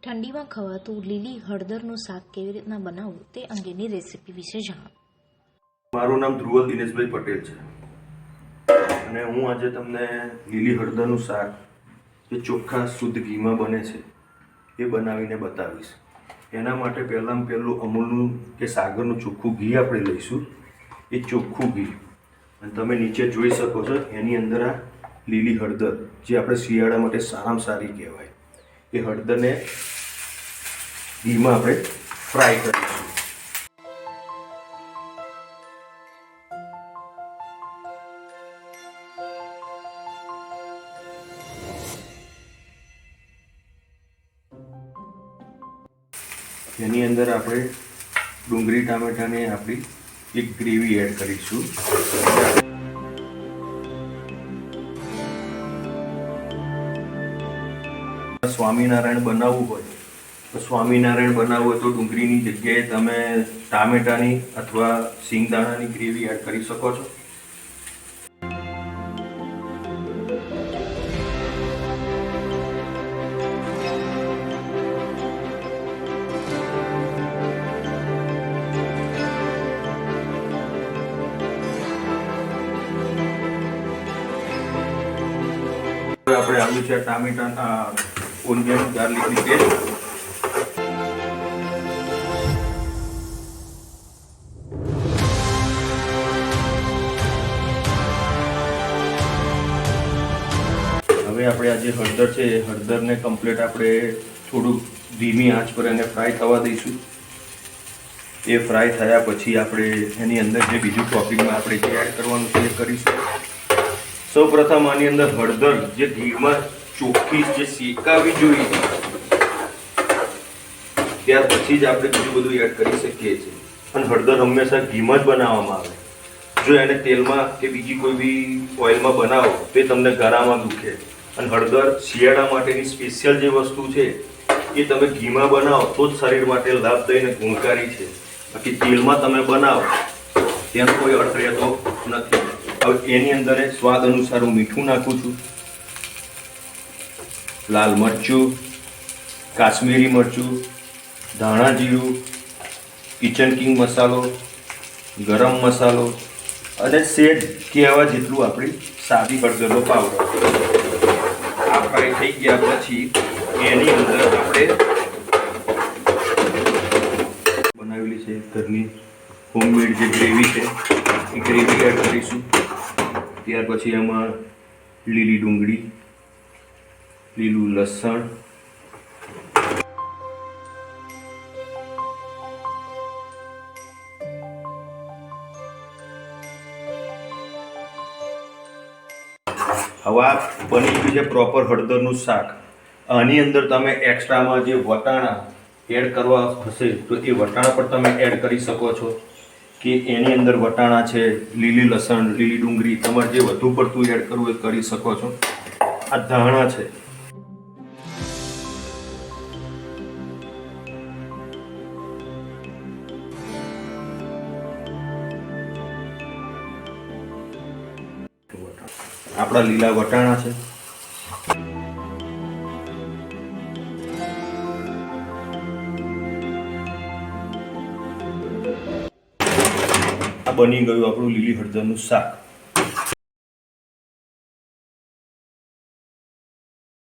ઠંડીમાં ખવાતું લીલી હળદરનું શાક કેવી રીતના બનાવવું તે અંગેની રેસીપી વિશે જાણો. મારું નામ ધ્રુવલ દિનેશભાઈ પટેલ છે અને હું આજે તમને લીલી હળદરનું શાક જે ચોખ્ખા શુદ્ધ ઘીમાં બને છે એ બનાવીને બતાવીશ. એના માટે પહેલું અમૂલનું કે સાગરનું ચોખ્ખું ઘી આપણે લઈશું. એ ચોખ્ખું ઘી અને તમે નીચે જોઈ શકો છો એની અંદર આ લીલી હળદર જે આપણે શિયાળા માટે સારામાં સારી કહેવાય. એ હળદરને ઘીમાં આપણે ફ્રાય કરીશું. એની અંદર આપણે ડુંગળી ટામેટાને આપણી એક ગ્રેવી એડ કરીશું. સ્વામિનારાયણ બનાવવું હોય તો ડુંગળીની જગ્યાએ તમે ટામેટાની અથવા સિંગદાણાની ગ્રેવી એડ કરી શકો છો. આપણે આલુ છે ટામેટા ઓનિયન ગાર્લિકની પેસ્ટ હવે આપણે આ જે હળદર છે એ હળદરને કમ્પ્લીટ આપણે થોડું ધીમી આંચ પર એને ફ્રાય થવા દઈશું. એ ફ્રાય થયા પછી આપણે એની અંદર જે બીજું ટોપિંગમાં આપણે જે એડ કરવાનું છે એ કરીશું. સૌપ્રથમ આની અંદર હળદર જે ઘીમાં ચોખ્ખી જે શેકાવી જોઈએ ત્યાર પછી જ આપણે બીજું બધું એડ કરી શકીએ છીએ. અને હળદર હંમેશા ઘીમાં જ બનાવવામાં આવે. જો એને તેલમાં કે બીજી કોઈ બી ઓઇલમાં બનાવો તો એ તમને ગળામાં દુખે. અને હળદર શિયાળા માટેની સ્પેશિયલ જે વસ્તુ છે એ તમે ઘીમાં બનાવો તો જ શરીર માટે લાભદાયી અને ગુણકારી છે. બાકી તેલમાં તમે બનાવો તેનો કોઈ અર્થ રહેતો નથી. હવે એની અંદર સ્વાદ અનુસાર હું મીઠું નાખું છું, લાલ મરચું, કાશ્મીરી મરચું, ધાણા જીરું, કિચન કિંગ મસાલો, ગરમ મસાલો અને સેજ કહેવા જેટલું આપણી સાદી હળદરનો પાવડર. આ ફ્રાય થઈ ગયા પછી એની અંદર આપણે બનાવેલી છે ઘરની હોમમેડ જે ગ્રેવી છે એ ગ્રેવી એડ કરીશું. ત્યાર પછી એમાં લીલી ડુંગળી, લીલું લસણ, હવે આ બની ગયું છે પ્રોપર હળદરનું શાક. આની અંદર તમે એક્સ્ટ્રામાં જે વટાણા એડ કરવા હશે તો એ વટાણા પણ તમે એડ કરી શકો છો. કે એની અંદર વટાણા છે, લીલી લસણ, લીલી ડુંગળી, તમારે જે વધુ પડતું એડ કરવું એ કરી શકો છો. આ ધાણા છે, આપણા લીલા વટાણા છે, બની ગયું આપણું લીલી હળદરનું શાક.